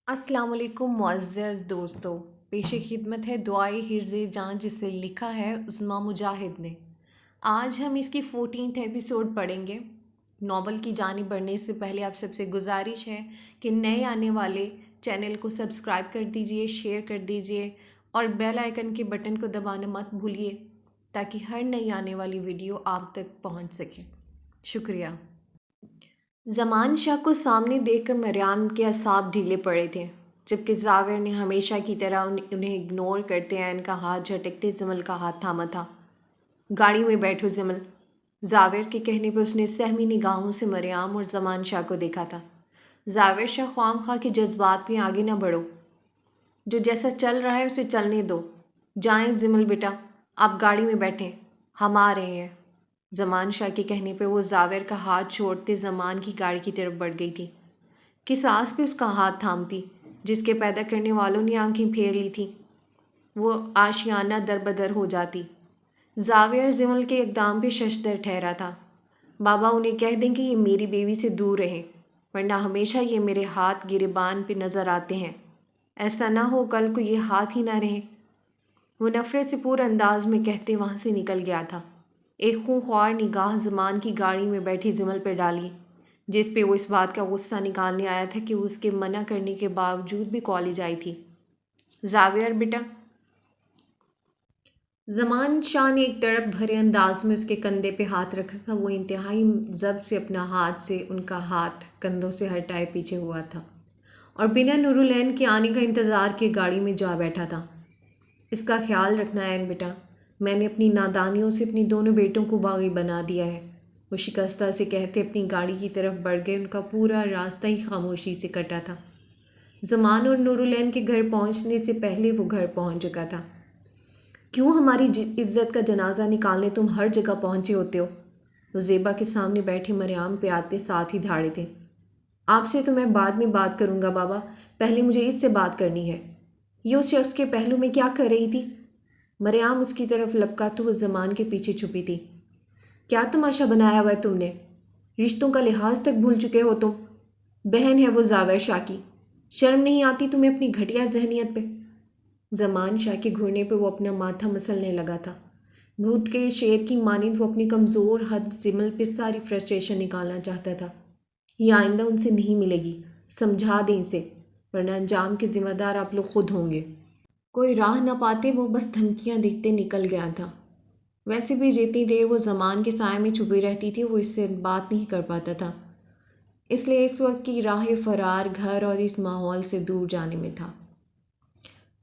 السلام علیکم معزز دوستو، پیش خدمت ہے دعائے حرز جاں جسے لکھا ہے عظمیٰ مجاہد نے۔ آج ہم اس کی 14th ایپیسوڈ پڑھیں گے۔ ناول کی جانب بڑھنے سے پہلے آپ سب سے گزارش ہے کہ نئے آنے والے چینل کو سبسکرائب کر دیجئے، شیئر کر دیجئے اور بیل آئیکن کے بٹن کو دبانا مت بھولیے تاکہ ہر نئی آنے والی ویڈیو آپ تک پہنچ سکے۔ شکریہ۔ زمان شاہ کو سامنے دیکھ کر مریم کے اعصاب ڈھیلے پڑے تھے، جبکہ زاور نے ہمیشہ کی طرح انہیں اگنور کرتے ان کا ہاتھ جھٹکتے زمل کا ہاتھ تھاما تھا۔ گاڑی میں بیٹھو زمل۔ زاور کے کہنے پر اس نے سہمی نگاہوں سے مریم اور زمان شاہ کو دیکھا تھا۔ زاور شاہ، خواہ خواہ کے جذبات میں آگے نہ بڑھو، جو جیسا چل رہا ہے اسے چلنے دو۔ جائیں زمل بیٹا، آپ گاڑی میں بیٹھیں، ہم آ رہے ہیں۔ زمان شاہ کے کہنے پہ وہ زاور کا ہاتھ چھوڑتے زمان کی گاڑی کی طرف بڑھ گئی تھی۔ کس آس پہ اس کا ہاتھ تھامتی جس کے پیدا کرنے والوں نے آنکھیں پھیر لی تھیں؟ وہ آشیانہ در بدر ہو جاتی۔ زاور زمل کے اقدام پہ ششدر ٹھہرا تھا۔ بابا انہیں کہہ دیں کہ یہ میری بیوی سے دور رہیں، ورنہ ہمیشہ یہ میرے ہاتھ گریبان پہ نظر آتے ہیں۔ ایسا نہ ہو کل کو یہ ہاتھ ہی نہ رہیں۔ وہ نفرت سے پور انداز میں کہتے وہاں سے نکل گیا تھا۔ ایک خونخوار نگاہ زمان کی گاڑی میں بیٹھی زمل پہ ڈالی، جس پہ وہ اس بات کا غصہ نکالنے آیا تھا کہ وہ اس کے منع کرنے کے باوجود بھی کالج آئی تھی۔ زاویہ بیٹا۔ زمان شاہ نے ایک تڑپ بھرے انداز میں اس کے کندھے پہ ہاتھ رکھا تھا۔ وہ انتہائی ضبط سے اپنا ہاتھ سے ان کا ہاتھ کندھوں سے ہٹائے پیچھے ہوا تھا اور بنا نورالعین کے آنے کا انتظار کے گاڑی میں جا بیٹھا تھا۔ اس کا خیال رکھنا عین بیٹا، میں نے اپنی نادانیوں سے اپنے دونوں بیٹوں کو باغی بنا دیا ہے۔ وہ شکستہ سے کہتے اپنی گاڑی کی طرف بڑھ گئے۔ ان کا پورا راستہ ہی خاموشی سے کٹا تھا۔ زمان اور نورالعین کے گھر پہنچنے سے پہلے وہ گھر پہنچ چکا تھا۔ کیوں ہماری عزت کا جنازہ نکالنے تم ہر جگہ پہنچے ہوتے ہو؟ وہ زیبا کے سامنے بیٹھے مریم پہ آتے ساتھ ہی دھاڑے تھے۔ آپ سے تو میں بعد میں بات کروں گا بابا، پہلے مجھے اس سے بات کرنی ہے۔ یہ اس شخص کے پہلو میں کیا کر رہی تھی؟ مریم اس کی طرف لپکا تو وہ زمان کے پیچھے چھپی تھی۔ کیا تماشا بنایا ہوا ہے تم نے؟ رشتوں کا لحاظ تک بھول چکے ہو تم۔ بہن ہے وہ زاور شاہ کی، شرم نہیں آتی تمہیں اپنی گھٹیا ذہنیت پہ؟ زمان شاہ کے گھرنے پہ وہ اپنا ماتھا مسلنے لگا تھا۔ بھوٹ کے شیر کی مانند وہ اپنی کمزور حد زمل پہ ساری فرسٹریشن نکالنا چاہتا تھا۔ یہ آئندہ ان سے نہیں ملے گی، سمجھا دیں اسے، ورنہ انجام کے ذمہ دار آپ لوگ خود ہوں گے۔ کوئی راہ نہ پاتے وہ بس دھمکیاں دیکھتے نکل گیا تھا۔ ویسے بھی جتنی دیر وہ زمان کے سائے میں چھپی رہتی تھی وہ اس سے بات نہیں کر پاتا تھا، اس لیے اس وقت کی راہ فرار گھر اور اس ماحول سے دور جانے میں تھا۔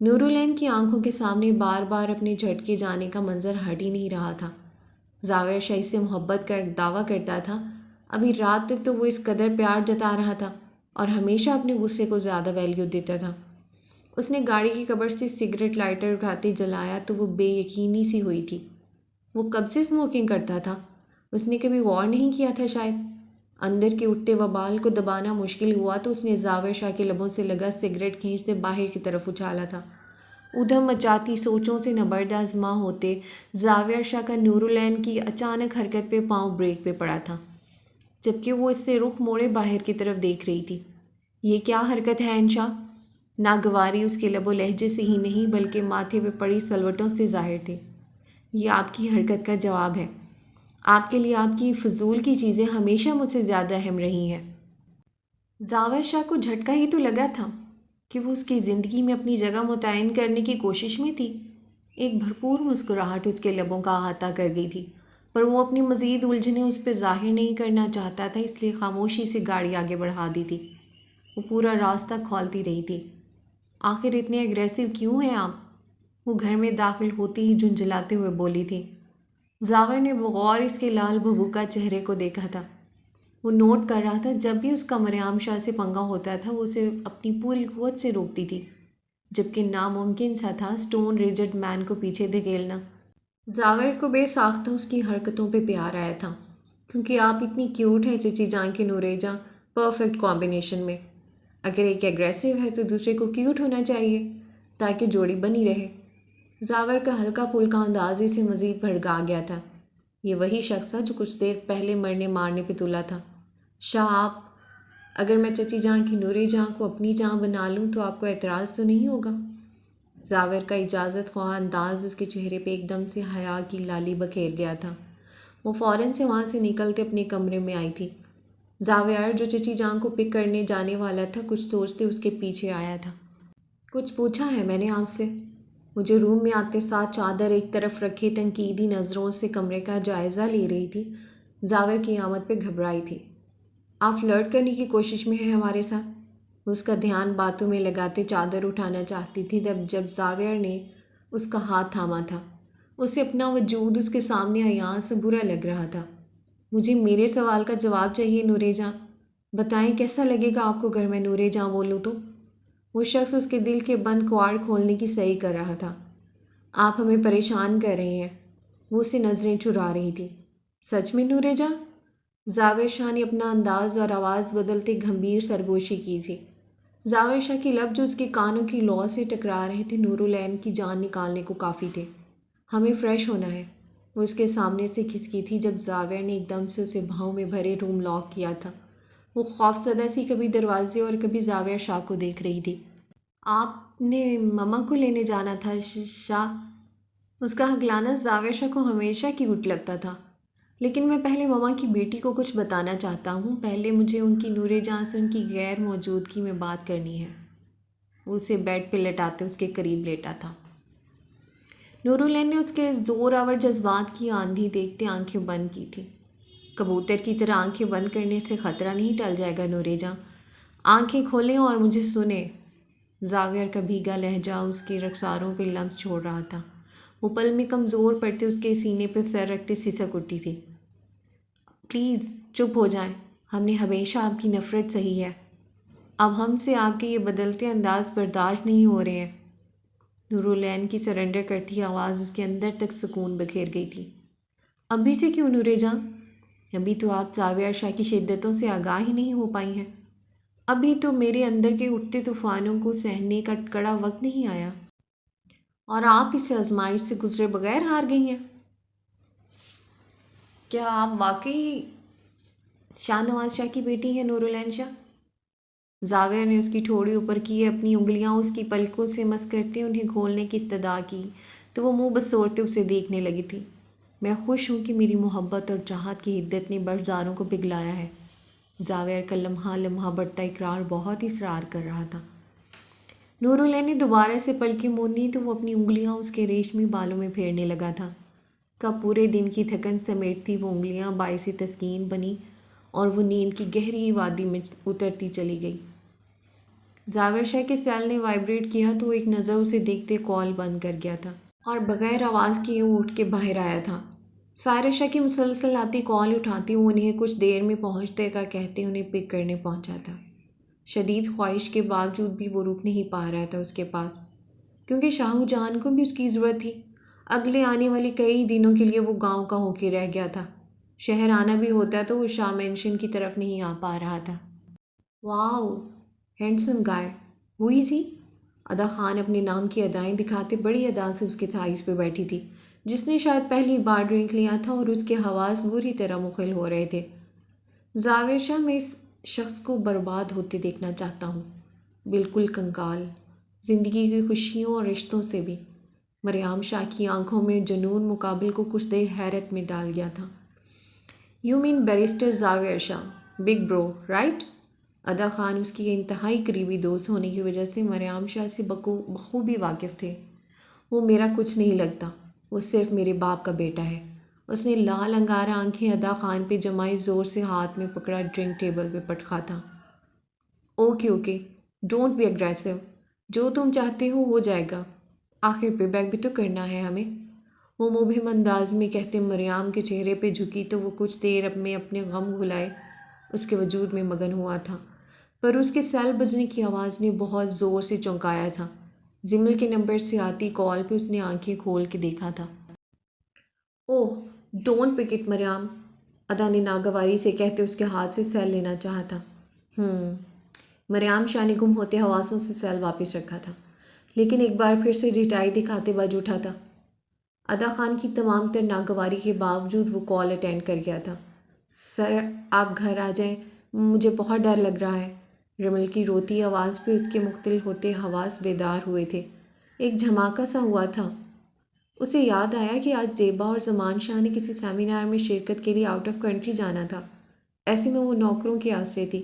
نورالعین کی آنکھوں کے سامنے بار بار اپنے جھٹکے جانے کا منظر ہٹ ہی نہیں رہا تھا۔ زاور شاہ سے محبت کر دعویٰ کرتا تھا، ابھی رات تک تو وہ اس قدر پیار جتا رہا تھا اور ہمیشہ اپنے غصے کو زیادہ ویلیو دیتا تھا۔ اس نے گاڑی کی کبر سے سگریٹ لائٹر اٹھاتے جلایا تو وہ بے یقینی سی ہوئی تھی۔ وہ کب سے اسموکنگ کرتا تھا؟ اس نے کبھی غور نہیں کیا تھا شاید۔ اندر کے اٹھتے وبال کو دبانا مشکل ہوا تو اس نے زاور شاہ کے لبوں سے لگا سگریٹ کھینچتے باہر کی طرف اچھالا تھا۔ ادھم مچاتی سوچوں سے نبرد ہوتے زاور شاہ کا نورالعین کی اچانک حرکت پہ پاؤں بریک پہ پڑا تھا، جبکہ وہ اس سے رخ موڑے باہر کی طرف دیکھ رہی تھی۔ یہ کیا حرکت ہے انشا؟ ناگواری اس کے لب و لہجے سے ہی نہیں بلکہ ماتھے پہ پڑی سلوٹوں سے ظاہر تھے۔ یہ آپ کی حرکت کا جواب ہے۔ آپ کے لیے آپ کی فضول کی چیزیں ہمیشہ مجھ سے زیادہ اہم رہی ہیں۔ زاور شاہ کو جھٹکا ہی تو لگا تھا کہ وہ اس کی زندگی میں اپنی جگہ متعین کرنے کی کوشش میں تھی۔ ایک بھرپور مسکراہٹ اس کے لبوں کا احاطہ کر گئی تھی، پر وہ اپنی مزید الجھنیں اس پہ ظاہر نہیں کرنا چاہتا تھا، اس لیے خاموشی سے گاڑی آگے بڑھا دی تھی۔ وہ پورا راستہ کھولتی رہی تھی۔ آخر اتنے اگریسو کیوں ہیں آپ؟ وہ گھر میں داخل ہوتی ہی جھنجھلاتے ہوئے بولی تھی۔ زاور نے بغور اس کے لال بھبوکا چہرے کو دیکھا تھا۔ وہ نوٹ کر رہا تھا جب بھی اس کا مریم شاہ سے پنگا ہوتا تھا وہ اسے اپنی پوری قوت سے روکتی تھی، جبکہ ناممکن سا تھا سٹون ریجڈ مین کو پیچھے دھکیلنا۔ زاور کو بے ساختہ اس کی حرکتوں پہ پیار آیا تھا، کیونکہ آپ اتنی کیوٹ ہیں چچی جان کے نورے جاں، پرفیکٹ کمبینیشن میں۔ اگر ایک ایگریسو ہے تو دوسرے کو کیوٹ ہونا چاہیے تاکہ جوڑی بنی رہے۔ زاور کا ہلکا پھلکا انداز اسے مزید بھڑکا گیا تھا۔ یہ وہی شخص تھا جو کچھ دیر پہلے مرنے مارنے پہ تلا تھا۔ شاہ اگر میں چچی جان کی نورے جان کو اپنی جان بنا لوں تو آپ کو اعتراض تو نہیں ہوگا؟ زاور کا اجازت خواہ انداز اس کے چہرے پہ ایک دم سے حیا کی لالی بکھیر گیا تھا۔ وہ فوراً سے وہاں سے نکلتے اپنے کمرے میں آئی تھی۔ زاویار جو چچی جان کو پک کرنے جانے والا تھا کچھ سوچتے اس کے پیچھے آیا تھا۔ کچھ پوچھا ہے میں نے آپ سے؟ مجھے روم میں آتے ساتھ چادر ایک طرف رکھے تنقیدی نظروں سے کمرے کا جائزہ لے رہی تھی۔ زاور کی آمد پہ گھبرائی تھی۔ آپ فلرٹ کرنے کی کوشش میں ہیں ہمارے ساتھ؟ اس کا دھیان باتوں میں لگاتے چادر اٹھانا چاہتی تھی جب زاویہ نے اس کا ہاتھ تھاما تھا۔ اسے اپنا وجود اس کے سامنے عیاں سے برا لگ رہا تھا۔ مجھے میرے سوال کا جواب چاہیے نورے جاں۔ بتائیں کیسا لگے گا آپ کو اگر میں نورے جاں بولوں تو؟ وہ شخص اس کے دل کے بند کواڑ کھولنے کی صحیح کر رہا تھا۔ آپ ہمیں پریشان کر رہے ہیں۔ وہ اسے نظریں چرا رہی تھی۔ سچ میں نورے جاں؟ زاور شاہ نے اپنا انداز اور آواز بدلتے گھمبیر سرگوشی کی تھی۔ زاور شاہ کے لب جو اس کے کانوں کی لو سے ٹکرا رہے تھے نورالعین کی جان نکالنے کو کافی تھے۔ ہمیں فریش ہونا ہے۔ وہ اس کے سامنے سے کھسکی تھی جب زاویہ نے ایک دم سے اسے بھاؤں میں بھرے روم لاک کیا تھا۔ وہ خوف زدہ سی کبھی دروازے اور کبھی زاویہ شاہ کو دیکھ رہی تھی۔ آپ نے مما کو لینے جانا تھا شاہ؟ اس کا ہکلانا زاویہ شاہ کو ہمیشہ کی گٹ لگتا تھا۔ لیکن میں پہلے مما کی بیٹی کو کچھ بتانا چاہتا ہوں۔ پہلے مجھے ان کی نورے جہاں سے ان کی غیر موجودگی میں بات کرنی ہے۔ وہ اسے بیڈ پہ لٹاتے اس کے قریب لیٹا تھا۔ نورالعین نے اس کے زور آور جذبات کی آندھی دیکھتے آنکھیں بند کی تھیں۔ کبوتر کی طرح آنکھیں بند کرنے سے خطرہ نہیں ٹل جائے گا نورے جاں۔ آنکھیں کھولیں اور مجھے سنیں۔ زاویہ کا بھیگا لہجہ اس کے رخساروں پہ لمس چھوڑ رہا تھا۔ وہ پل میں کمزور پڑتے اس کے سینے پہ سر رکھتے سسک اٹھی تھی۔ پلیز چپ ہو جائیں۔ ہم نے ہمیشہ آپ کی نفرت سہی ہے۔ اب ہم سے آپ کے یہ بدلتے انداز برداشت نہیں ہو رہے ہیں۔ نورالعین کی سرنڈر کرتی آواز اس کے اندر تک سکون بکھیر گئی تھی۔ ابھی سے کیوں نورے جاں؟ ابھی تو آپ زاویہ شاہ کی شدتوں سے آگاہ ہی نہیں ہو پائی ہیں۔ ابھی تو میرے اندر کے اٹھتے طوفانوں کو سہنے کا کڑا وقت نہیں آیا، اور آپ اس آزمائش سے گزرے بغیر ہار گئی ہیں۔ کیا آپ واقعی شاہ نواز شاہ کی بیٹی ہیں نورالعین شاہ؟ زاویہ نے اس کی ٹھوڑی اوپر کی، اپنی انگلیاں اس کی پلکوں سے مس کرتے انہیں کھولنے کی استدعا کی تو وہ منہ بسوڑتے اسے دیکھنے لگی تھی۔ میں خوش ہوں کہ میری محبت اور چاہت کی حدت نے برفزاروں کو پگھلایا ہے۔ زاویہ کا لمحہ لمحہ بڑھتا اقرار بہت ہی اصرار کر رہا تھا۔ نورالعین نے دوبارہ سے پلکیں موندی تو وہ اپنی انگلیاں اس کے ریشمی بالوں میں پھیرنے لگا تھا۔ پورے دن کی تھکن سمیٹتی وہ انگلیاں باعث تسکین بنی اور وہ نیند کی گہری وادی میں اترتی چلی گئی۔ زاویہ شاہ کے سیل نے وائبریٹ کیا تو وہ ایک نظر اسے دیکھتے کال بند کر گیا تھا اور بغیر آواز کیے وہ اٹھ کے باہر آیا تھا۔ سائرہ شاہ کی مسلسل آتی کال اٹھاتی وہ انہیں کچھ دیر میں پہنچتے کا کہتے انہیں پک کرنے پہنچا تھا۔ شدید خواہش کے باوجود بھی وہ رک نہیں پا رہا تھا اس کے پاس، کیونکہ شاہو جان کو بھی اس کی ضرورت تھی۔ اگلے آنے والے کئی دنوں کے لیے وہ گاؤں کا ہو کے رہ گیا تھا۔ شہر آنا بھی ہوتا تو وہ شاہ مینشن کی طرف نہیں آ پا رہا تھا۔ واو، ہینڈسم گائے، ہوئی تھی؟ ادا خان اپنے نام کی ادائیں دکھاتے بڑی ادا سے اس کے تھائیز پہ بیٹھی تھی، جس نے شاید پہلی بار ڈرنک لیا تھا اور اس کے حواس بری طرح مخل ہو رہے تھے۔ زاویہ شاہ، میں اس شخص کو برباد ہوتے دیکھنا چاہتا ہوں، بالکل کنگال، زندگی کی خوشیوں اور رشتوں سے بھی۔ مریم شاہ کی آنکھوں میں جنون مقابل کو کچھ دیر حیرت میں ڈال گیا تھا۔ یو مین بیرسٹر زاویہ شاہ، بگ برو، رائٹ؟ ادا خان اس کی انتہائی قریبی دوست ہونے کی وجہ سے مریم شاہ سے بخوبی واقف تھے۔ وہ میرا کچھ نہیں لگتا، وہ صرف میرے باپ کا بیٹا ہے۔ اس نے لال انگارہ آنکھیں ادا خان پہ جمائی، زور سے ہاتھ میں پکڑا ڈرنک ٹیبل پہ پٹکا تھا۔ اوکے، ڈونٹ بی اگریسو، جو تم چاہتے ہو جائے گا، آخر پے بیک بھی تو کرنا ہے ہمیں۔ وہ مبہم انداز میں کہتے مریم کے چہرے پہ جھکی تو وہ کچھ دیر میں اپنے غم بھلائے اس کے وجود میں مگن ہوا تھا، پر اس کے سیل بجنے کی آواز نے بہت زور سے چونکایا تھا۔ زمل کے نمبر سے آتی کال پہ اس نے آنکھیں کھول کے دیکھا تھا۔ اوہ، ڈونٹ پک اٹ مریم، ادا نے ناگواری سے کہتے اس کے ہاتھ سے سیل لینا چاہا تھا۔ مریم شاہ نے گم ہوتے حواسوں سے سیل واپس رکھا تھا، لیکن ایک بار پھر سے ڈٹائی دکھاتے بج اٹھا تھا۔ ادا خان کی تمام تر ناگواری کے باوجود وہ کال اٹینڈ کر گیا تھا۔ سر، آپ گھر آ جائیں، مجھے بہت ڈر لگ رہا ہے۔ رمل کی روتی آواز پہ اس کے مختل ہوتے حواس بیدار ہوئے تھے۔ ایک جھماکہ سا ہوا تھا۔ اسے یاد آیا کہ آج زیبا اور زمان شاہ نے کسی سیمینار میں شرکت کے لیے آؤٹ آف کنٹری جانا تھا۔ ایسے میں وہ نوکروں کے آسرے تھی۔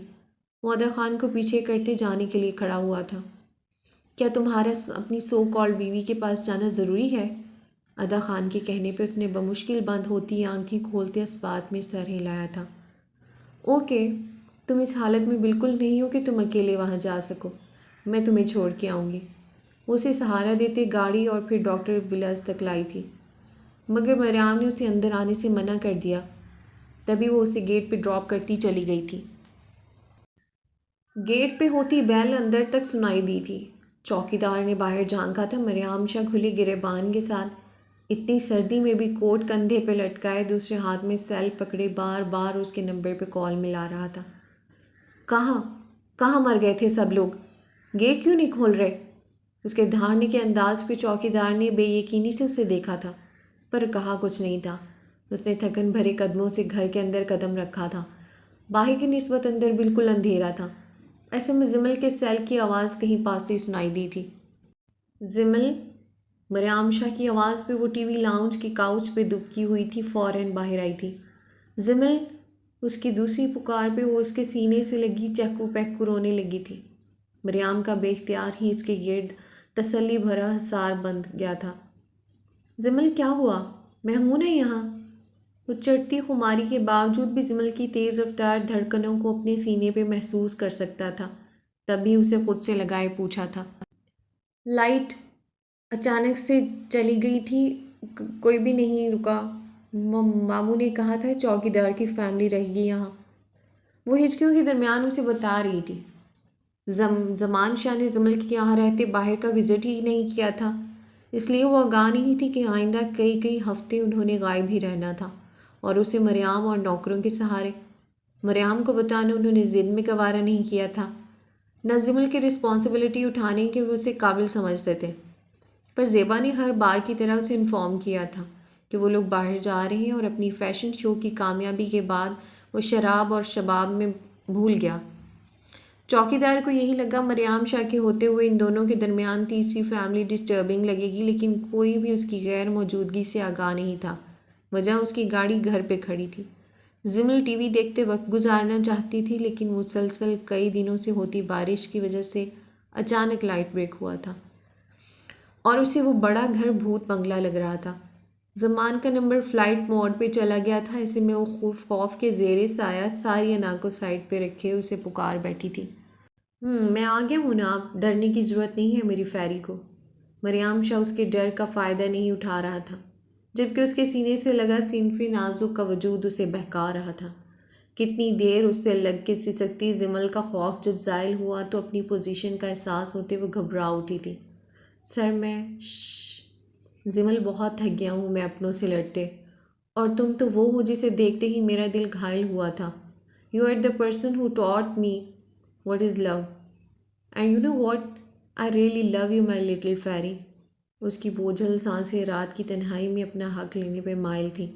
وہ ادا خان کو پیچھے کرتے جانے کے لیے کھڑا ہوا تھا۔ کیا تمہارا اپنی سو کالڈ بیوی کے پاس جانا ضروری ہے؟ ادا خان کے کہنے پہ اس نے بمشکل بند ہوتی آنکھیں کھولتے اس بات میں سر ہلایا تھا۔ اوکے، تم اس حالت میں بالکل نہیں ہو کہ تم اکیلے وہاں جا سکو۔ میں تمہیں چھوڑ کے آؤں گی۔ وہ اسے سہارا دیتے گاڑی اور پھر ڈاکٹر ولاس تک لائی تھی، مگر مریم نے اسے اندر آنے سے منع کر دیا۔ تبھی وہ اسے گیٹ پہ ڈراپ کرتی چلی گئی تھی۔ گیٹ پہ ہوتی بیل اندر تک سنائی دی تھی۔ چوکیدار نے باہر جھانکا تھا۔ مریم شاہ کھلے گریبان کے ساتھ اتنی سردی میں بھی کوٹ کندھے پہ لٹکائے دوسرے ہاتھ میں سیل پکڑے بار بار اس کے نمبر پہ کال ملا رہا تھا۔ کہاں مر گئے تھے سب لوگ؟ گیٹ کیوں نہیں کھول رہے؟ اس کے دھاڑنے کے انداز پہ چوکیدار نے بے یقینی سے اسے دیکھا تھا، پر کہا کچھ نہیں تھا۔ اس نے تھکن بھرے قدموں سے گھر کے اندر قدم رکھا تھا۔ باہر کی نسبت اندر بالکل اندھیرا تھا۔ ایسے میں زمل کے سیل کی آواز کہیں پاس سے سنائی دی تھی۔ زمل! مریم شاہ کی آواز پہ وہ ٹی وی لاؤنج کی کاؤچ پہ دبکی ہوئی تھی فوراً باہر آئی تھی۔ زمل! اس کی دوسری پکار پہ وہ اس کے سینے سے لگی چہکو پہکو رونے لگی تھی۔ مریم کا بے اختیار ہی اس کے گرد تسلی بھرا حصار بند گیا تھا۔ زمل کیا ہوا؟ میں ہوں نا یہاں۔ وہ چڑھتی خماری کے باوجود بھی زمل کی تیز رفتار دھڑکنوں کو اپنے سینے پہ محسوس کر سکتا تھا۔ تبھی اسے خود سے لگائے پوچھا تھا۔ لائٹ اچانک سے چلی گئی تھی، کوئی بھی نہیں رکا۔ ماموں نے کہا تھا چوکیدار کی فیملی رہے گی یہاں۔ وہ ہچکیوں کے درمیان اسے بتا رہی تھی۔ زمان شاہ نے زمل کے یہاں رہتے باہر کا وزٹ ہی نہیں کیا تھا، اس لیے وہ آگاہ نہیں تھی کہ آئندہ کئی ہفتے انہوں نے غائب ہی رہنا تھا، اور اسے مریم اور نوکروں کے سہارے۔ مریم کو بتانا انہوں نے ضد میں گوارا نہیں کیا تھا، نہ زمل کی رسپانسبلٹی اٹھانے کے وہ اسے قابل سمجھتے تھے۔ پر زیبا نے ہر بار کی طرح اسے انفارم کیا تھا کہ وہ لوگ باہر جا رہے ہیں، اور اپنی فیشن شو کی کامیابی کے بعد وہ شراب اور شباب میں بھول گیا۔ چوکیدار کو یہی لگا مریم شاہ کے ہوتے ہوئے ان دونوں کے درمیان تیسری فیملی ڈسٹربنگ لگے گی، لیکن کوئی بھی اس کی غیر موجودگی سے آگاہ نہیں تھا۔ وجہ اس کی گاڑی گھر پہ کھڑی تھی۔ زمل ٹی وی دیکھتے وقت گزارنا چاہتی تھی، لیکن مسلسل کئی دنوں سے ہوتی بارش کی وجہ سے اچانک لائٹ بریک ہوا تھا، اور اسے وہ بڑا گھر بھوت بنگلہ لگ رہا تھا۔ زمان کا نمبر فلائٹ موڈ پہ چلا گیا تھا۔ ایسے میں وہ خوف کے زیر سایہ ساری انا کو سائڈ پہ رکھے اسے پکار بیٹھی تھی۔ میں آ گیا ہوں نا، آپ ڈرنے کی ضرورت نہیں ہے میری فیری کو۔ مریم شاہ اس کے ڈر کا فائدہ نہیں اٹھا رہا تھا، جبکہ اس کے سینے سے لگا صنف نازک کا وجود اسے بہکا رہا تھا۔ کتنی دیر اس سے لگ کے سسکتی زمل کا خوف جب زائل ہوا تو اپنی پوزیشن کا احساس ہوتے وہ گھبرا اٹھی تھی۔ سر میں زمل بہت تھک گیا ہوں میں اپنوں سے لڑتے، اور تم تو وہ ہو جسے دیکھتے ہی میرا دل گھائل ہوا تھا۔ You are the person who taught me what is love, and you know what, I really love you my little fairy. اس کی بوجھل سانسیں رات کی تنہائی میں اپنا حق لینے پہ مائل تھیں۔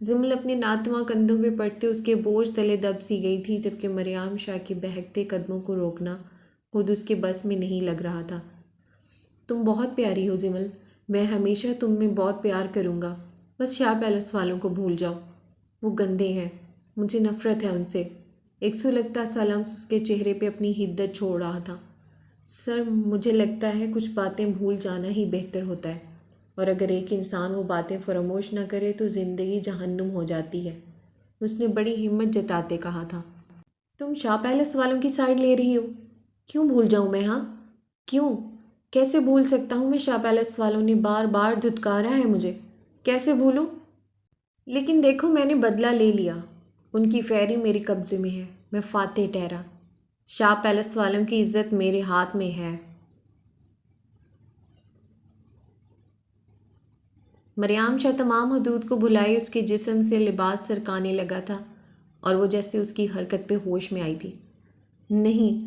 زمل اپنے ناتواں کندھوں پہ پڑتے اس کے بوجھ تلے دب سی گئی تھی، جبکہ مریم شاہ کے بہکتے قدموں کو روکنا خود اس کے بس میں نہیں لگ رہا تھا۔ تم بہت پیاری ہو زمل، میں ہمیشہ تم میں بہت پیار کروں گا، بس شاہ پیلس والوں کو بھول جاؤ، وہ گندے ہیں، مجھے نفرت ہے ان سے۔ ایک سلگتا سا لمس اس کے چہرے پہ اپنی حدت چھوڑ رہا تھا۔ سر مجھے لگتا ہے کچھ باتیں بھول جانا ہی بہتر ہوتا ہے، اور اگر ایک انسان وہ باتیں فراموش نہ کرے تو زندگی جہنم ہو جاتی ہے، اس نے بڑی ہمت جتاتے کہا تھا۔ تم شاہ پیلس والوں کی سائڈ لے رہی ہو؟ کیوں بھول جاؤں میں؟ ہاں کیوں؟ کیسے بھول سکتا ہوں میں؟ شاہ پیلس والوں نے بار بار دھتکارا ہے مجھے، کیسے بھولوں؟ لیکن دیکھو میں نے بدلہ لے لیا، ان کی فیری میرے قبضے میں ہے، میں فاتح ٹھہرا، شاہ پیلس والوں کی عزت میرے ہاتھ میں ہے۔ مریم شاہ تمام حدود کو بھلائے اس کے جسم سے لباس سرکانے لگا تھا، اور وہ جیسے اس کی حرکت پہ ہوش میں آئی تھی۔ نہیں،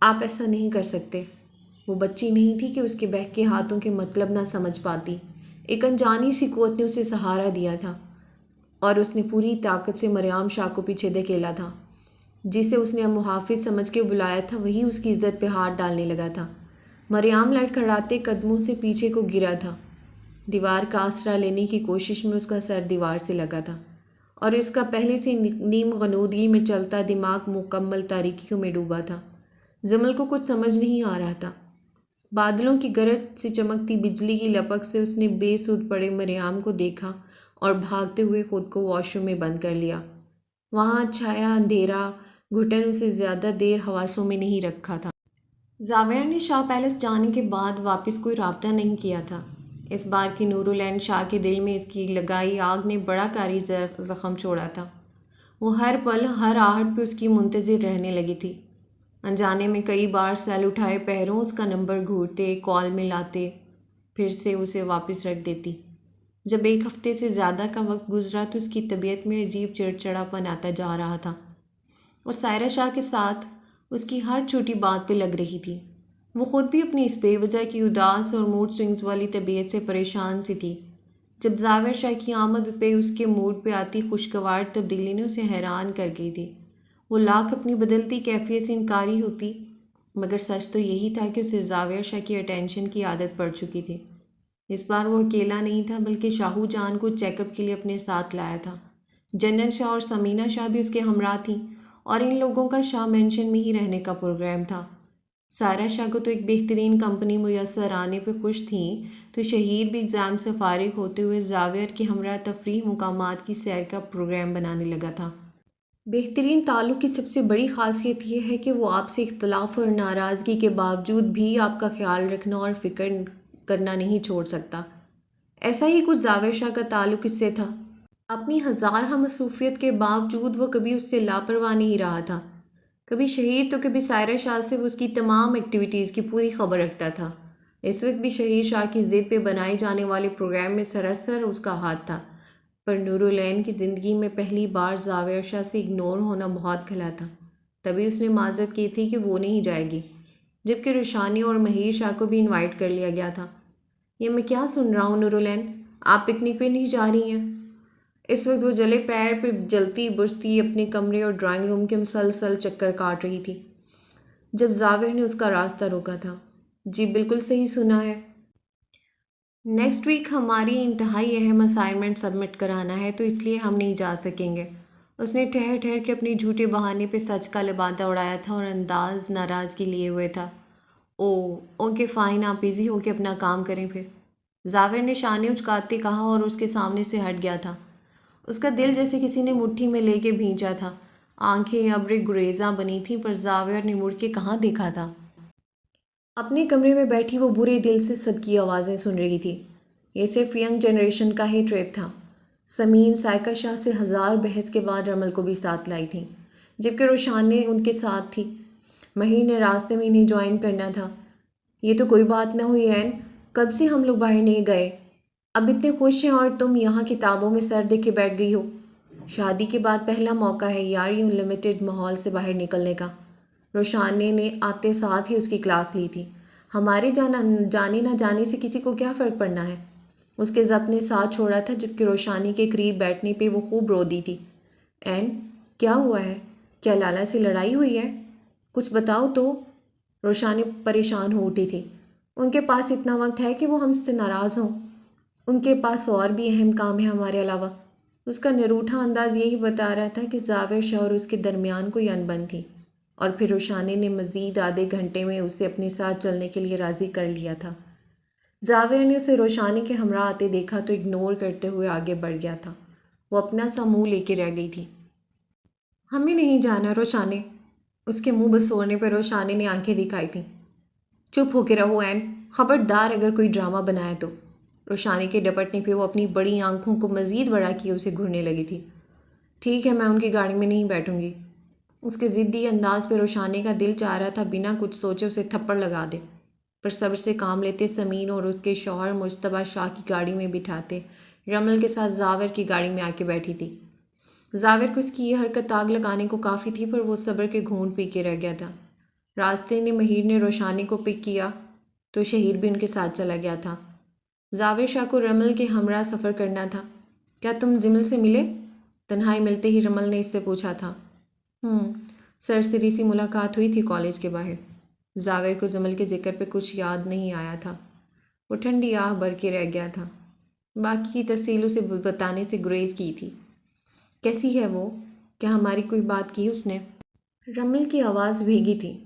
آپ ایسا نہیں کر سکتے۔ وہ بچی نہیں تھی کہ اس کے بہکے ہاتھوں کے مطلب نہ سمجھ پاتی۔ ایک انجانی سی قوت نے اسے سہارا دیا تھا، اور اس نے پوری طاقت سے مریم شاہ کو پیچھے دھکیلا تھا۔ جسے اس نے محافظ سمجھ کے بلایا تھا وہی اس کی عزت پہ ہاتھ ڈالنے لگا تھا۔ مریم لڑکھڑاتے قدموں سے پیچھے کو گرا تھا۔ دیوار کا آسرا لینے کی کوشش میں اس کا سر دیوار سے لگا تھا اور اس کا پہلے سے نیم غنودگی میں چلتا دماغ مکمل تاریکیوں میں ڈوبا تھا۔ زمل کو کچھ سمجھ نہیں آ رہا تھا۔ بادلوں کی گرج سے چمکتی بجلی کی لپک سے اس نے بے سود پڑے مریم کو دیکھا اور بھاگتے ہوئے خود کو واش روم میں بند کر لیا۔ وہاں چھایا اندھیرا گھٹن اسے زیادہ دیر حواسوں میں نہیں رکھا تھا۔ زاویہ نے شاہ پیلس جانے کے بعد واپس کوئی رابطہ نہیں کیا تھا۔ اس بار کی نورالعین شاہ کے دل میں اس کی لگائی آگ نے بڑا کاری زخم چھوڑا تھا۔ وہ ہر پل ہر آہٹ پہ اس کی منتظر رہنے لگی تھی۔ انجانے میں کئی بار سیل اٹھائے پیروں اس کا نمبر گھورتے کال میں لاتے، پھر سے اسے واپس رکھ دیتی۔ جب ایک ہفتے سے زیادہ کا وقت گزرا تو اس کی طبیعت میں عجیب چڑچڑاپن آتا جا رہا تھا اور سائرہ شاہ کے ساتھ اس کی ہر چھوٹی بات پہ لگ رہی تھی۔ وہ خود بھی اپنی اس بے وجہ کی اداس اور موڈ سوئنگز والی طبیعت سے پریشان سی تھی۔ جب زاویہ شاہ کی آمد پہ اس کے موڈ پہ آتی خوشگوار تبدیلی نے اسے حیران کر گئی تھی۔ وہ لاکھ اپنی بدلتی کیفیت سے انکاری ہوتی مگر سچ تو یہی تھا کہ اسے زاویہ شاہ کی اٹینشن کی عادت پڑ چکی تھی۔ اس بار وہ اکیلا نہیں تھا بلکہ شاہو جان کو چیک اپ کے لیے اپنے ساتھ لایا تھا۔ جنت شاہ اور ثمینہ شاہ بھی اس کے ہمراہ تھیں اور ان لوگوں کا شاہ مینشن میں ہی رہنے کا پروگرام تھا۔ سائرہ شاہ کو تو ایک بہترین کمپنی میسر آنے پہ خوش تھیں تو شہیر بھی ایگزام سے فارغ ہوتے ہوئے زاویہ کے ہمراہ تفریح مقامات کی سیر کا پروگرام بنانے لگا تھا۔ بہترین تعلق کی سب سے بڑی خاصیت یہ ہے کہ وہ آپ سے اختلاف اور ناراضگی کے باوجود بھی آپ کا خیال رکھنا اور فکر کرنا نہیں چھوڑ سکتا۔ ایسا ہی کچھ زاویہ شاہ کا تعلق اس سے تھا۔ اپنی ہزارہ مصروفیت کے باوجود وہ کبھی اس سے لاپرواہ نہیں رہا تھا۔ کبھی شہیر تو کبھی سائرہ شاہ سے وہ اس کی تمام ایکٹیویٹیز کی پوری خبر رکھتا تھا۔ اس وقت بھی شہیر شاہ کی ضد پہ بنائے جانے والے پروگرام میں سراسر اس کا ہاتھ تھا، پر نورالعین کی زندگی میں پہلی بار زاویہ شاہ سے اگنور ہونا بہت کھلا تھا۔ تبھی اس نے معذرت کی تھی کہ وہ نہیں جائے گی، جبکہ روشانی اور مہیر شاہ کو بھی انوائٹ کر لیا گیا تھا۔ یہ میں کیا سن رہا ہوں نورالعین، آپ پکنک پہ نہیں جا رہی ہیں؟ اس وقت وہ جلے پیر پہ جلتی بجھتی اپنے کمرے اور ڈرائنگ روم کے مسلسل چکر کاٹ رہی تھی جب زاویہ نے اس کا راستہ روکا تھا۔ جی بالکل صحیح سنا ہے، نیکسٹ ویک ہماری انتہائی اہم اسائنمنٹ سبمٹ کرانا ہے تو اس لیے ہم نہیں جا سکیں گے۔ اس نے ٹھہر ٹھہر کے اپنے جھوٹے بہانے پہ سچ کا لبادہ اڑایا تھا اور انداز ناراضگی لیے ہوئے تھا۔ اوکے فائن، آپ بزی ہو کے اپنا کام کریں پھر، زاویہ نے شانے اچکاتے کہا اور اس کے سامنے سے ہٹ گیا تھا۔ اس کا دل جیسے کسی نے مٹھی میں لے کے بھینچا تھا، آنکھیں ابر گریزاں بنی تھیں، پر زاویہ نے مڑ کے کہاں دیکھا تھا۔ اپنے کمرے میں بیٹھی وہ برے دل سے سب کی آوازیں سن رہی تھی۔ یہ صرف ینگ جنریشن کا ہی ٹرپ تھا۔ سمین سائقہ شاہ سے ہزار بحث کے بعد رمل کو بھی ساتھ لائی تھیں، جبکہ روشان نے ان کے ساتھ تھی۔ مہیر نے راستے میں انہیں جوائن کرنا تھا۔ یہ تو کوئی بات نہ ہوئی عین، کب سے ہم لوگ باہر نہیں گئے، اب اتنے خوش ہیں اور تم یہاں کتابوں میں سر دے کے بیٹھ گئی ہو۔ شادی کے بعد پہلا موقع ہے یار یوں لمیٹڈ ماحول سے باہر نکلنے کا۔ روشانے نے آتے ساتھ ہی اس کی کلاس لی تھی۔ ہمارے جانے نہ جانے سے کسی کو کیا فرق پڑنا ہے۔ اس کے ضبط نے ساتھ چھوڑا تھا جبکہ روشانی کے قریب بیٹھنے پہ وہ خوب رو دی تھی۔ عین کیا ہوا ہے، کیا لالا سے لڑائی ہوئی ہے، کچھ بتاؤ تو۔ روشانی پریشان ہو اٹھی تھی۔ ان کے پاس اتنا وقت ہے کہ وہ ہم سے ناراض ہوں، ان کے پاس اور بھی اہم کام ہے ہمارے علاوہ۔ اس کا نروٹھا انداز یہی بتا رہا تھا کہ زاویہ شاہ اور اس کے درمیان کوئی انبن تھی، اور پھر روشانی نے مزید آدھے گھنٹے میں اسے اپنے ساتھ چلنے کے لیے راضی کر لیا تھا۔ زاویہ نے اسے روشانی کے ہمراہ آتے دیکھا تو اگنور کرتے ہوئے آگے بڑھ گیا تھا۔ وہ اپنا سا منہ لے کے رہ گئی تھی۔ ہمیں نہیں جانا روشانے، اس کے منہ بسورنے پر روشانی نے آنکھیں دکھائی تھیں۔ چپ ہو کے رہو عین، خبردار اگر کوئی ڈرامہ بنایا تو۔ روشانی کے ڈپٹنے پہ وہ اپنی بڑی آنکھوں کو مزید بڑا کیے اسے گھورنے لگی تھی۔ ٹھیک ہے، میں ان کی گاڑی میں نہیں بیٹھوں گی۔ اس کے ضدی انداز پہ روشانی کا دل چاہ رہا تھا بنا کچھ سوچے اسے تھپڑ لگا دے، پر صبر سے کام لیتے سمین اور اس کے شوہر مجتبیٰ شاہ کی گاڑی میں بٹھاتے رمل کے ساتھ زاویہ کی گاڑی میں آ کے بیٹھی تھی۔ زاویہ کو اس کی یہ حرکت آگ لگانے کو کافی تھی، پر وہ صبر کے گھونٹ پی کے رہ گیا تھا۔ راستے میں مہیر نے روشانی کو پک کیا تو شہیر بھی ان کے ساتھ چلا گیا تھا۔ زاویہ شاہ کو رمل کے ہمراہ سفر کرنا تھا۔ کیا تم زمل سے ملے؟ تنہائی ملتے ہی رمل نے اس سے پوچھا تھا۔ سرسری سی ملاقات ہوئی تھی کالج کے باہر۔ زاویر کو جمل کے ذکر پہ کچھ یاد نہیں آیا تھا۔ وہ ٹھنڈی آہ بھر کے رہ گیا تھا۔ باقی کی تفصیلوں سے بتانے سے گریز کی تھی۔ کیسی ہے وہ؟ کیا ہماری کوئی بات کی اس نے؟ رمل کی آواز بھیگی تھی۔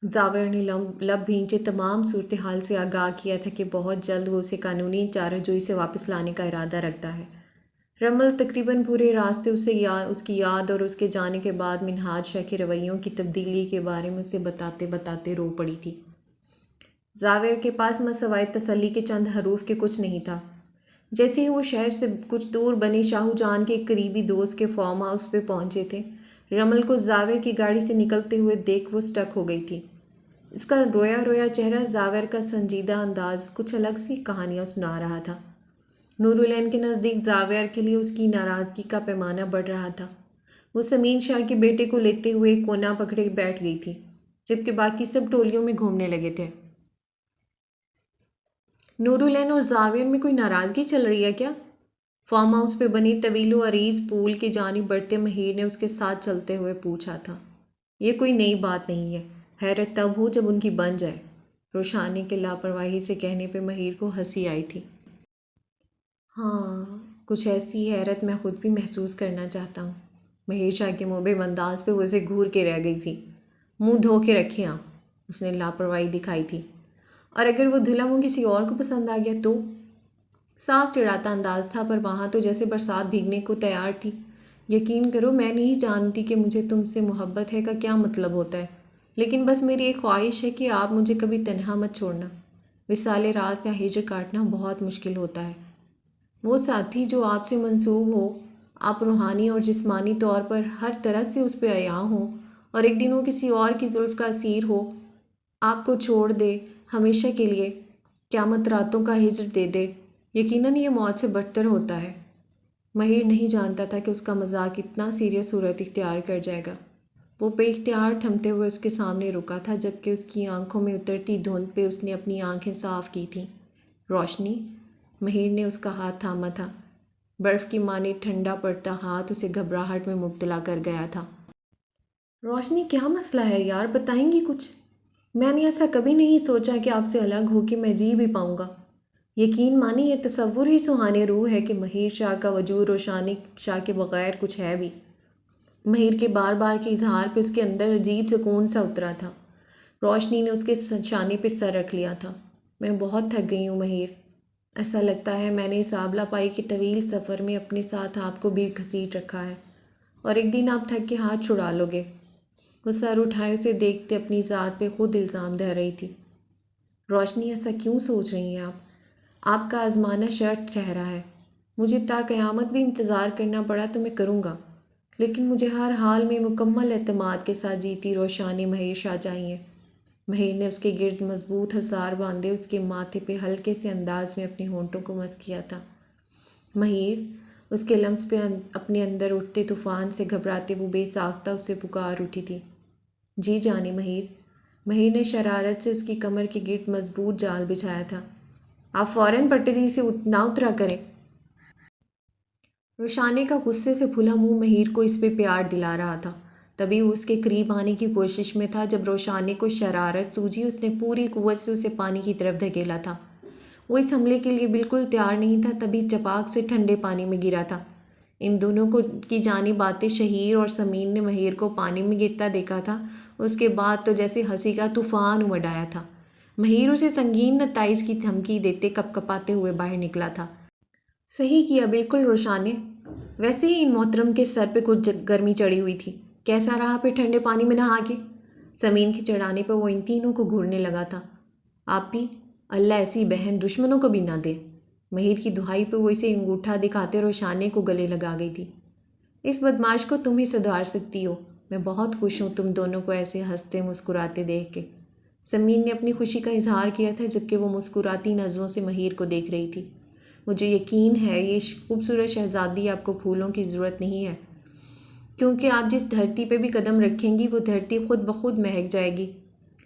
زاویر نے لب بھینچے تمام صورتحال سے آگاہ کیا تھا کہ بہت جلد وہ اسے قانونی چارہ جوئی سے واپس لانے کا ارادہ رکھتا ہے۔ رمل تقریباً پورے راستے اس کی یاد اور اس کے جانے کے بعد منہاج شاہ کے رویوں کی تبدیلی کے بارے میں اسے بتاتے بتاتے رو پڑی تھی۔ زاویر کے پاس سوائے تسلی کے چند حروف کے کچھ نہیں تھا۔ جیسے ہی وہ شہر سے کچھ دور بنے شاہو جان کے ایک قریبی دوست کے فارم ہاؤس پہ پہنچے تھے، رمل کو زاویر کی گاڑی سے نکلتے ہوئے دیکھ وہ سٹک ہو گئی تھی۔ اس کا رویا رویا چہرہ، زاویر کا سنجیدہ انداز کچھ الگ سی کہانیاں سنا رہا تھا۔ نورالعین کے نزدیک زاویر کے لیے اس کی ناراضگی کا پیمانہ بڑھ رہا تھا۔ وہ سمین شاہ کے بیٹے کو لیتے ہوئے ایک کونا پکڑے بیٹھ گئی تھی، جبکہ باقی سب ٹولیوں میں گھومنے لگے تھے۔ نورالعین اور زاویر میں کوئی ناراضگی چل رہی ہے کیا؟ فارم ہاؤس پہ بنی طویل و عریض پول کی جانب بڑھتے مہیر نے اس کے ساتھ چلتے ہوئے پوچھا تھا۔ یہ کوئی نئی بات نہیں ہے، حیرت تب ہو جب ان کی بن جائے۔ روشانی کے لاپرواہی سے کہنے پہ مہیر کو ہنسی آئی تھی۔ ہاں، کچھ ایسی حیرت میں خود بھی محسوس کرنا چاہتا ہوں۔ مہیر شاہ کے مبہم انداز پہ وہ اسے گھور کے رہ گئی تھی۔ منہ دھو کے رکھے اس نے لاپرواہی دکھائی تھی۔ اور اگر وہ دھلا منہ کسی اور کو پسند آ گیا تو؟ صاف چڑھاتا انداز تھا، پر وہاں تو جیسے برسات بھیگنے کو تیار تھی۔ یقین کرو میں نہیں جانتی کہ مجھے تم سے محبت ہے کا کیا مطلب ہوتا ہے، لیکن بس میری ایک خواہش ہے کہ آپ مجھے کبھی تنہا مت چھوڑنا۔ وصال رات کا ہجر کاٹنا بہت مشکل ہوتا ہے۔ وہ ساتھی جو آپ سے منسوب ہو، آپ روحانی اور جسمانی طور پر ہر طرح سے اس پہ عیاں ہوں، اور ایک دن وہ کسی اور کی زلف کا اسیر ہو، آپ کو چھوڑ دے ہمیشہ کے لیے، قیامت راتوں کا ہجر دے دے، یقیناً یہ موت سے بدتر ہوتا ہے۔ مہیر نہیں جانتا تھا کہ اس کا مذاق اتنا سیریس صورت اختیار کر جائے گا۔ وہ بے اختیار تھمتے ہوئے اس کے سامنے رکا تھا، جبکہ اس کی آنکھوں میں اترتی دھند پہ اس نے اپنی آنکھیں صاف کی تھیں۔ روشنی؟ مہیر نے اس کا ہاتھ تھاما تھا۔ برف کی مانند ٹھنڈا پڑتا ہاتھ اسے گھبراہٹ میں مبتلا کر گیا تھا۔ روشنی، کیا مسئلہ ہے یار، بتائیں گی کچھ؟ میں نے ایسا کبھی نہیں سوچا کہ آپ سے الگ ہو کے میں جی بھی پاؤں گا۔ یقین مانی، یہ تصور ہی سہانے روح ہے کہ مہیر شاہ کا وجود روشانی شاہ کے بغیر کچھ ہے بھی۔ مہیر کے بار بار کے اظہار پہ اس کے اندر عجیب سکون سا اترا تھا۔ روشنی نے اس کے شانے پہ سر رکھ لیا تھا۔ میں بہت تھک گئی ہوں مہیر، ایسا لگتا ہے میں نے اس آبلہ پائی کے طویل سفر میں اپنے ساتھ آپ کو بھی گھسیٹ رکھا ہے، اور ایک دن آپ تھک کے ہاتھ چھڑا لو گے۔ وہ سر اٹھائے اسے دیکھتے اپنی ذات پہ خود الزام دہ رہی تھی۔ روشنی، ایسا کیوں سوچ رہی ہیں آپ کا آزمانا شرط ٹھہرا رہا ہے۔ مجھے تا قیامت بھی انتظار کرنا پڑا تو میں کروں گا، لیکن مجھے ہر حال میں مکمل اعتماد کے ساتھ جیتی روشانی مہیر شاہ چاہیے۔ مہیر نے اس کے گرد مضبوط حصار باندھے اس کے ماتھے پہ ہلکے سے انداز میں اپنے ہونٹوں کو مس کیا تھا۔ مہیر، اس کے لمس پہ اپنے اندر اٹھتے طوفان سے گھبراتے وہ بے ساختہ اسے پکار اٹھی تھی۔ جی جانی مہیر۔ مہیر نے شرارت سے اس کی کمر کے گرد مضبوط جال بچھایا تھا۔ آپ فوراً پٹری سے نہ اترا کریں۔ روشانی کا غصے سے پھلا منہ مہیر کو اس پہ پیار دلا رہا تھا۔ تبھی وہ اس کے قریب آنے کی کوشش میں تھا، جب روشانی کو شرارت سوجھی اس نے پوری قوت سے اسے پانی کی طرف دھکیلا تھا۔ وہ اس حملے کے لیے بالکل تیار نہیں تھا، تبھی چپاک سے ٹھنڈے پانی میں گرا تھا۔ ان دونوں کی جانب آتے شہیر اور سمین نے مہیر کو پانی میں گرتا دیکھا تھا۔ اس کے بعد تو جیسے ہنسی کا طوفان امڑ آیا تھا۔ مہیر اسے سنگین نتائج کی دھمکی دیتے کپ کپاتے ہوئے باہر نکلا تھا۔ صحیح کیا بالکل روشانی، ویسے ہی ان محترم کے سر پہ کچھ گرمی چڑھی ہوئی تھی۔ کیسا رہا پھر ٹھنڈے پانی میں نہا کے؟ سمین کے چڑھانے پہ وہ ان تینوں کو گھورنے لگا تھا۔ آپ بھی، اللہ ایسی بہن دشمنوں کو بھی نہ دے۔ مہیر کی دہائی پہ وہ اسے انگوٹھا دکھاتے روشانی کو گلے لگا گئی تھی۔ اس بدمعاش کو تم ہی سدھار سکتی ہو، میں بہت خوش ہوں تم دونوں کو ایسے ہنستے مسکراتے دیکھ کے۔ سمین نے اپنی خوشی کا اظہار کیا تھا، جبکہ وہ مسکراتی نظروں سے مہیر کو دیکھ رہی تھی۔ مجھے یقین ہے یہ خوبصورت شہزادی آپ کو پھولوں کی ضرورت نہیں ہے، کیونکہ آپ جس دھرتی پہ بھی قدم رکھیں گی وہ دھرتی خود بخود مہک جائے گی،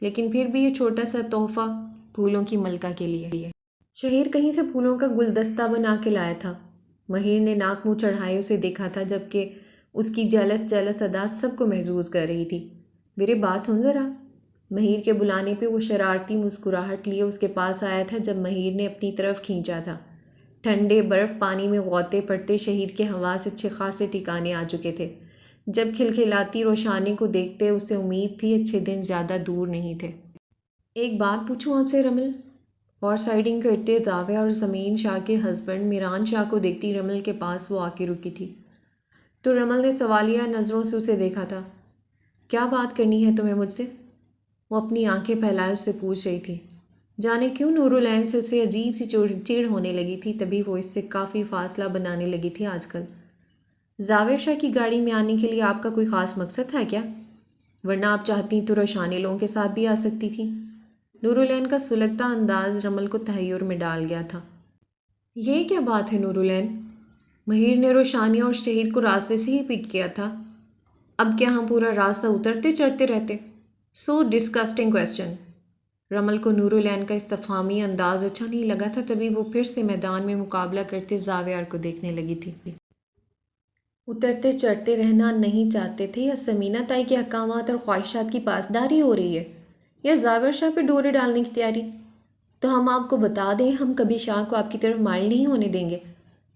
لیکن پھر بھی یہ چھوٹا سا تحفہ پھولوں کی ملکہ کے لیے۔ شہیر کہیں سے پھولوں کا گلدستہ بنا کے لایا تھا۔ مہیر نے ناک منہ چڑھائے اسے دیکھا تھا، جبکہ اس کی جیلس ادا سب کو محظوظ کر رہی تھی۔ میرے بات سن ذرا۔ مہیر کے بلانے پہ وہ شرارتی مسکراہٹ لیے اس کے پاس آیا تھا جب مہیر نے اپنی طرف کھینچا تھا۔ ٹھنڈے برف پانی میں غوطے پڑتے شہر کے حواس اچھے خاصے ٹھکانے آ چکے تھے۔ جب کھلکھلاتی روشانی کو دیکھتے اسے امید تھی اچھے دن زیادہ دور نہیں تھے۔ ایک بات پوچھوں آپ سے رمل؟ اور سائڈنگ کرتے زاویہ اور زمین شاہ کے ہسبینڈ میران شاہ کو دیکھتی رمل کے پاس وہ آ کے رکی تھی۔ تو رمل نے سوالیہ نظروں سے اسے دیکھا تھا۔ کیا بات کرنی ہے تمہیں مجھ سے؟ وہ اپنی آنکھیں پھیلائے اس سے پوچھ رہی تھی۔ جانے کیوں نور العین سے اسے عجیب سی چڑ ہونے لگی تھی، تبھی وہ اس سے کافی فاصلہ بنانے لگی تھی آج کل۔ زاویہ شاہ کی گاڑی میں آنے کے لیے آپ کا کوئی خاص مقصد ہے کیا؟ ورنہ آپ چاہتی تو روشانی لوگوں کے ساتھ بھی آ سکتی تھی۔ نور العین کا سلگتا انداز رمل کو تحیر میں ڈال گیا تھا۔ یہ کیا بات ہے نور العین؟ مہیر نے روشانی اور شہیر کو راستے سے ہی پک کیا تھا۔ اب کیا ہم پورا راستہ اترتے چڑھتے رہتے؟ سو ڈسکسٹنگ کویسچن۔ رمل کو نور العین کا استفہامی انداز اچھا نہیں لگا تھا، تبھی وہ پھر سے میدان میں مقابلہ کرتے زاویہ کو دیکھنے لگی تھی۔ اترتے چڑھتے رہنا نہیں چاہتے تھے یا سمینہ تائی کے احکامات اور خواہشات کی پاسداری ہو رہی ہے، یا زاویہ شاہ پہ ڈورے ڈالنے کی تیاری؟ تو ہم آپ کو بتا دیں ہم کبھی شاہ کو آپ کی طرف مائل نہیں ہونے دیں گے۔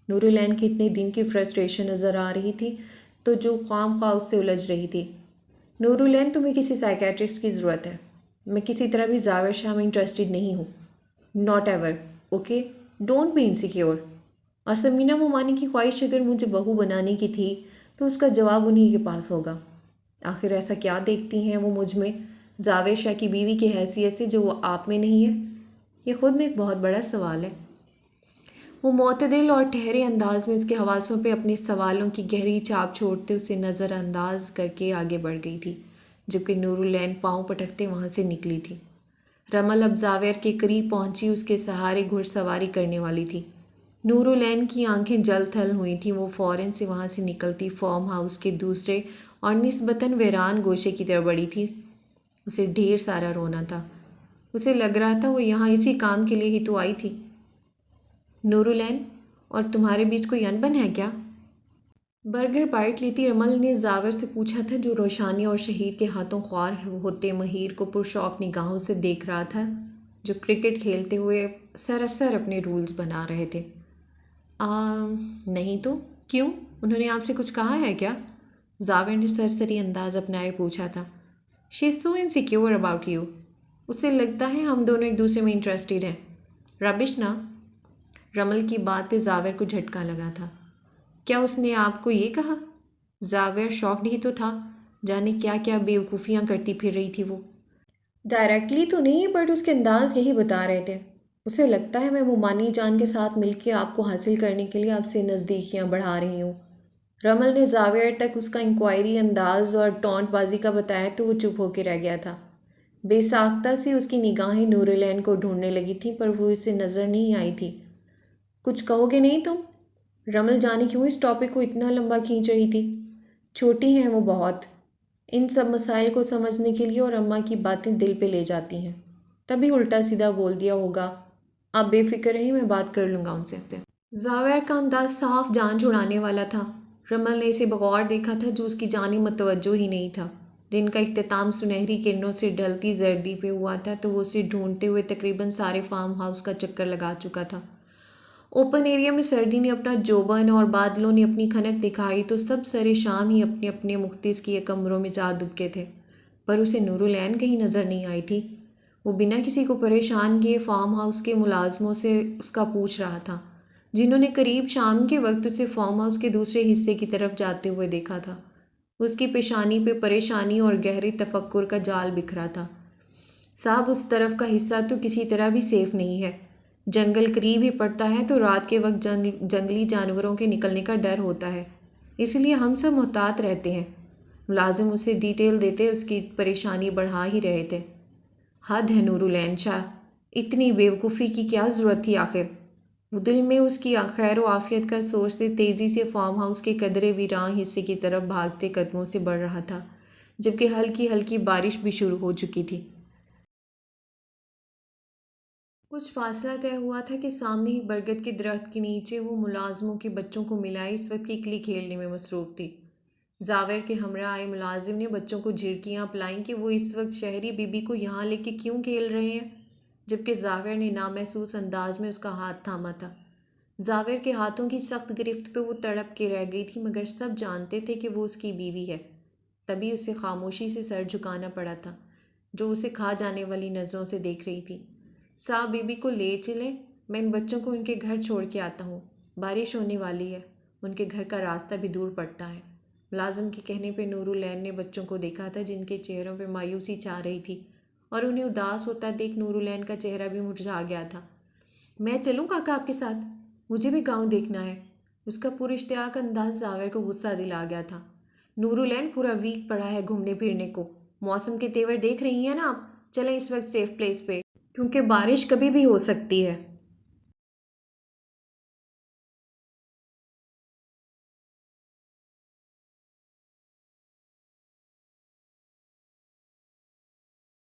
نور العین کی اتنے دن کی فرسٹریشن نظر آ رہی تھی تو جو خواہ اس سے الجھ رہی تھی۔ نور العین تمہیں کسی سائیکیٹرسٹ کی ضرورت ہے۔ میں کسی طرح بھی زاویہ شاہ میں انٹرسٹڈ نہیں ہوں۔ Not ever, okay? Don't be insecure. اور سمینہ مومانی کی خواہش اگر مجھے بہو بنانے کی تھی تو اس کا جواب انہی کے پاس ہوگا۔ آخر ایسا کیا دیکھتی ہیں وہ مجھ میں زاویہ شاہ کی بیوی کی حیثیت سے جو وہ آپ میں نہیں ہے؟ یہ خود میں ایک بہت بڑا سوال ہے۔ وہ معتدل اور ٹھہرے انداز میں اس کے حواسوں پہ اپنے سوالوں کی گہری چھاپ چھوڑتے اسے نظر انداز کر کے آگے بڑھ گئی تھی، جبکہ نور العین پاؤں پٹکتے وہاں سے نکلی تھی۔ رمل اب زاویہ کے قریب پہنچی اس کے سہارے گھڑ سواری کرنے والی تھی۔ نور العین کی آنکھیں جل تھل ہوئی تھیں، وہ فوراً سے وہاں سے نکلتی فارم ہاؤس کے دوسرے اور نسبتاً ویران گوشے کی طرف بڑھی تھی۔ اسے ڈھیر سارا رونا تھا۔ اسے لگ رہا تھا وہ یہاں اسی کام کے لیے ہی تو آئی تھی۔ نور العین، اور تمہارے بیچ کوئی انبن ہے کیا؟ برگر بائٹ لیتی رمل نے زاور سے پوچھا تھا، جو روشانی اور شہیر کے ہاتھوں خوار ہوتے مہیر کو پرشوق نگاہوں سے دیکھ رہا تھا، جو کرکٹ کھیلتے ہوئے سراسر اپنے رولز بنا رہے تھے۔ نہیں تو کیوں؟ انہوں نے آپ سے کچھ کہا ہے کیا؟ زاور نے سرسری انداز اپنائے پوچھا تھا۔ شی از سو انسیکیور اباؤٹ یو۔ اسے لگتا ہے ہم دونوں ایک دوسرے میں انٹرسٹڈ ہیں۔ ربش نا؟ رمل کی بات پہ زاور کو جھٹکا لگا تھا۔ کیا اس نے آپ کو یہ کہا؟ زاور شاکڈ ہی تو تھا، جانے کیا کیا بیوقوفیاں کرتی پھر رہی تھی وہ۔ ڈائریکٹلی تو نہیں، بٹ اس کے انداز یہی بتا رہے تھے۔ اسے لگتا ہے میں مومانی جان کے ساتھ مل کے آپ کو حاصل کرنے کے لیے آپ سے نزدیکیاں بڑھا رہی ہوں۔ رمل نے زاویہ تک اس کا انکوائری انداز اور ٹونٹ بازی کا بتایا تو وہ چپ ہو کے رہ گیا تھا۔ بے ساختہ سی اس کی نگاہیں نور العین کو ڈھونڈنے لگی تھیں، پر وہ اسے نظر نہیں آئی تھی۔ کچھ کہو گے نہیں تم؟ رمل جانے کیوں اس ٹاپک کو اتنا لمبا کھینچ رہی تھی۔ چھوٹی ہیں وہ بہت ان سب مسائل کو سمجھنے کے لیے، اور اماں کی باتیں دل پہ لے جاتی ہیں۔ تبھی الٹا سیدھا بول دیا ہوگا۔ آپ بے فکر رہیں، میں بات کر لوں گا ان سے۔ زاویر کا انداز صاف جان چھڑانے والا تھا۔ رمل نے اسے بغور دیکھا تھا، جو اس کی جانب متوجہ ہی نہیں تھا۔ دن کا اختتام سنہری کرنوں سے ڈھلتی زردی پہ ہوا تھا، تو وہ اسے ڈھونڈتے ہوئے تقریباً سارے فارم ہاؤس کا چکر لگا چکا تھا۔ اوپن ایریا میں سردی نے اپنا جوبن اور بادلوں نے اپنی کھنک دکھائی تو سب سرے شام ہی اپنے اپنے مختص کیے کمروں میں جا دبکے تھے، پر اسے نور العین کہیں نظر نہیں آئی تھی۔ وہ بنا کسی کو پریشان کیے فارم ہاؤس کے ملازموں سے اس کا پوچھ رہا تھا، جنہوں نے قریب شام کے وقت اسے فارم ہاؤس کے دوسرے حصے کی طرف جاتے ہوئے دیکھا تھا۔ اس کی پیشانی پہ پریشانی اور گہرے تفکر کا جال بکھرا تھا۔ صاحب اس طرف کا حصہ تو کسی طرح بھی سیف نہیں ہے۔ جنگل قریب ہی پڑتا ہے تو رات کے وقت جنگلی جانوروں کے نکلنے کا ڈر ہوتا ہے، اس لیے ہم سب محتاط رہتے ہیں۔ ملازم اسے ڈیٹیل دیتے اس کی پریشانی بڑھا ہی رہے تھے۔ حد ہے نور العین شاہ، اتنی بیوقوفی کی کیا ضرورت تھی آخر؟ وہ دل میں اس کی خیر و عافیت کا سوچتے تیزی سے فارم ہاؤس کے قدرے ویران حصے کی طرف بھاگتے قدموں سے بڑھ رہا تھا، جبکہ ہلکی ہلکی بارش بھی شروع ہو چکی تھی۔ کچھ فاصلہ طے ہوا تھا کہ سامنے ہی برگد کے درخت کے نیچے وہ ملازموں کے بچوں کو ملا اس وقت ککلی کھیلنے میں مصروف تھی۔ زاور کے ہمراہ آئے ملازم نے بچوں کو جھڑکیاں پلائیں کہ وہ اس وقت شہری بی بی کو یہاں لے کے کیوں کھیل رہے ہیں، جبکہ زاور نے نامحسوس انداز میں اس کا ہاتھ تھاما تھا۔ زاور کے ہاتھوں کی سخت گرفت پہ وہ تڑپ کے رہ گئی تھی، مگر سب جانتے تھے کہ وہ اس کی بیوی ہے۔ تبھی اسے خاموشی سے سر جھکانا پڑا تھا، جو اسے کھا جانے والی نظروں سے دیکھ رہی تھی۔ صاحب بی بی کو لے چلیں، میں ان بچوں کو ان کے گھر چھوڑ کے آتا ہوں، بارش ہونے والی ہے، ان کے گھر کا راستہ بھی دور پڑتا ہے۔ ملازم کے کہنے پہ نور العین نے بچوں کو دیکھا تھا، جن کے چہروں پہ مایوسی چھا رہی تھی، اور انہیں اداس ہوتا دیکھ نور العین کا چہرہ بھی مرجھا گیا تھا۔ میں چلوں کاکا آپ کے ساتھ؟ مجھے بھی گاؤں دیکھنا ہے۔ اس کا پراشتیاق انداز زاور کو غصہ دلا گیا تھا۔ نور العین پورا ویک پڑا ہے گھومنے پھرنے کو، موسم کے تیور دیکھ رہی ہیں نا آپ، چلیں اس وقت سیف پلیس پہ، کیونکہ بارش کبھی بھی ہو سکتی ہے۔